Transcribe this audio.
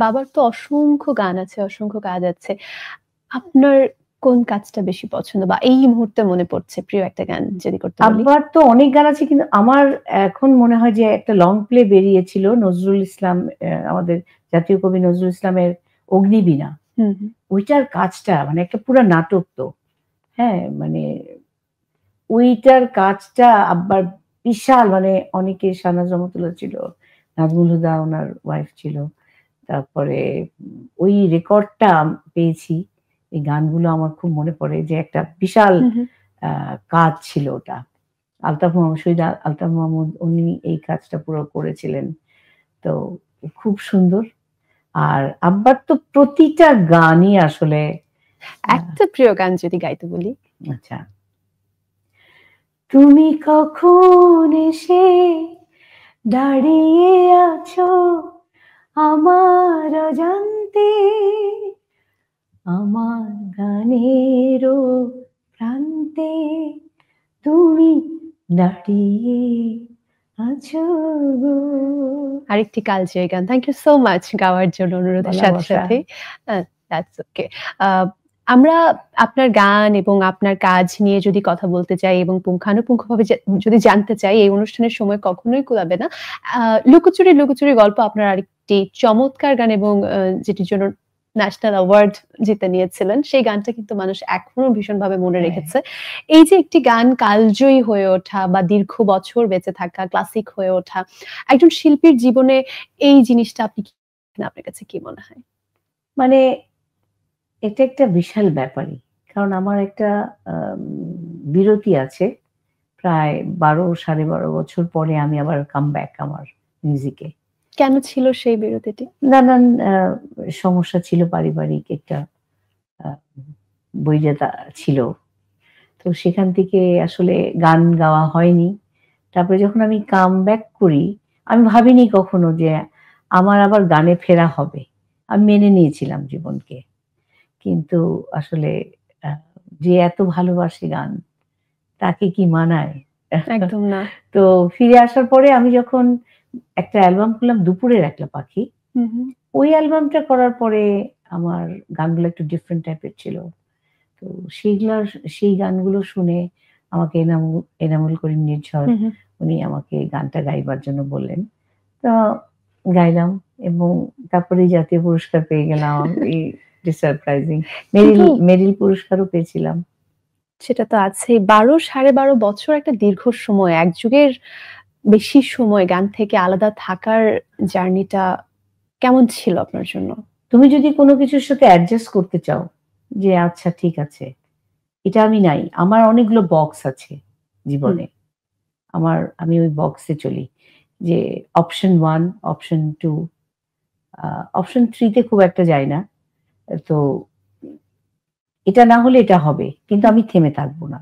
বাবার তো অসংখ্য গান আছে, অসংখ্য কাজ আছে। আপনার কোন কাজটা বেশি পছন্দ বা এই মুহূর্তে মনে পড়ছে প্রিয় একটা গান যদি করতে বলি? আব্বার তো অনেক গান আছে, কিন্তু আমার এখন মনে হয় যে একটা লং প্লে বেরিয়েছিল নজরুল ইসলাম, আমাদের জাতীয় কবি নজরুল ইসলামের 'অগ্নিবীণা'। হুম, হুম। ওইটার কাজটা মানে একটা পুরা নাটক তো। হ্যাঁ? মানে ওইটার কাজটা আব্বার বিশাল, মানে অনেকে শাহনাজ রহমাতুল্লাহ ছিল, নাজমুল হুদা উনার ওয়াইফ ছিল। তারপরে ওই রেকর্ডটা পেয়েছি। এই গানগুলো আমার খুব মনে পড়ে যে একটা বিশাল হুম, হুম। আ কাজ ছিল ওটা। আলতাফ মাহমুদ, শহীদ আলতাফ মাহমুদ উনি এই কাজটা পুরো করেছিলেন। তো খুব সুন্দর। আর আব্বার তো প্রতিটা গানই আসলে একটা প্রিয় গান যদি গাইতে বলি? আচ্ছা। তুমি কখন এসে দাঁড়িয়ে আছো আমার অজান্তে, আমার গানেরও প্রান্তে তুমি দাঁড়িয়ে আছো গো। আরেকটি কালজয়ী গান। থ্যাংক ইউ সো মাচ গাওয়ার জন্য অনুরোধের বলা সাথে, বসা। সাথে। That's okay. আ আমরা আপনার গান এবং আপনার কাজ নিয়ে যদি কথা বলতে চাই এবং পুঙ্খানুপুঙ্খভাবে যদি জানতে চাই, এই অনুষ্ঠানের সময় কখনোই কুলাবে না। আ লুকোচুরি, লুকোচুরি গল্প আপনার আরেকটি চমৎকার গান এবং যেটির জন্য ন্যাশনাল অ্যাওয়ার্ড জিতে নিয়েছিলেন। সেই গানটা কিন্তু মানুষ এখনো ভীষণভাবে মনে হ্যাঁ। রেখেছে। এই যে একটি গান কালজয়ী হয়ে ওঠা বা দীর্ঘ বছর বেঁচে থাকা, ক্লাসিক হয়ে ওঠা, একজন শিল্পীর জীবনে এই জিনিসটা আপনার কাছে কি মনে হয়? মানে এটা একটা বিশাল ব্যাপারই। কারণ আমার একটা আম বিরতি আছে। প্রায় ১২ ১২.৫ বছর পরে আমি আবার কাম ব্যাক আমার মিউজিকে। কেন ছিল সেই বিরতিটি? নানান সমস্যা ছিল, পারিবারিক একটা আ বৈরিতা ছিল। তো সেখান থেকে আসলে গান গাওয়া হয়নি। তারপরে যখন আমি কাম ব্যাক করি, আমি ভাবিনি কখনো যে আমার আবার গানে ফেরা হবে। আমি মেনে নিয়েছিলাম জীবনকে। কিন্তু আসলে আ যে এত ভালোবাসে গান, তাকে কি মানায়? একদম না। তো ফিরে আসার পরে আমি যখন একটা অ্যালবাম করলাম 'দুপুরের একলা পাখি'। হুম, হুম। ওই অ্যালবামটা করার পরে আমার গানগুলো একটু ডিফারেন্ট টাইপের ছিল। তো সেইগুলার সেই গানগুলো শুনে আমাকে এনামুল করিম নির্ঝর হুম, হুম। উনি আমাকে গানটা গাইবার জন্য বললেন। তো গাইলাম এবং তারপরেই জাতীয় পুরস্কার পেয়ে গেলাম। ইট সারপ্রাইজিং। কিন্তু মেরিল পুরস্কারও পেয়েছিলাম। সেটা তো আছেই। ১২ ১২.৫ বছর একটা দীর্ঘ সময়, এক যুগের বেশি সময় গান থেকে আলাদা থাকার জার্নিটা কেমন ছিল আপনার জন্য? তুমি যদি কোনো কিছুর সাথে অ্যাডজাস্ট করতে চাও, যে আচ্ছা ঠিক আছে, এটা আমি নাই। আমার অনেকগুলো বক্স আছে হুম। জীবনে। আমি ওই বক্সে চলি। যে অপশন 1, অপশন 2, আ অপশন 3 তে খুব একটা যাই না। তো এটা না হলে এটা হবে। কিন্তু আমি থেমে থাকব না।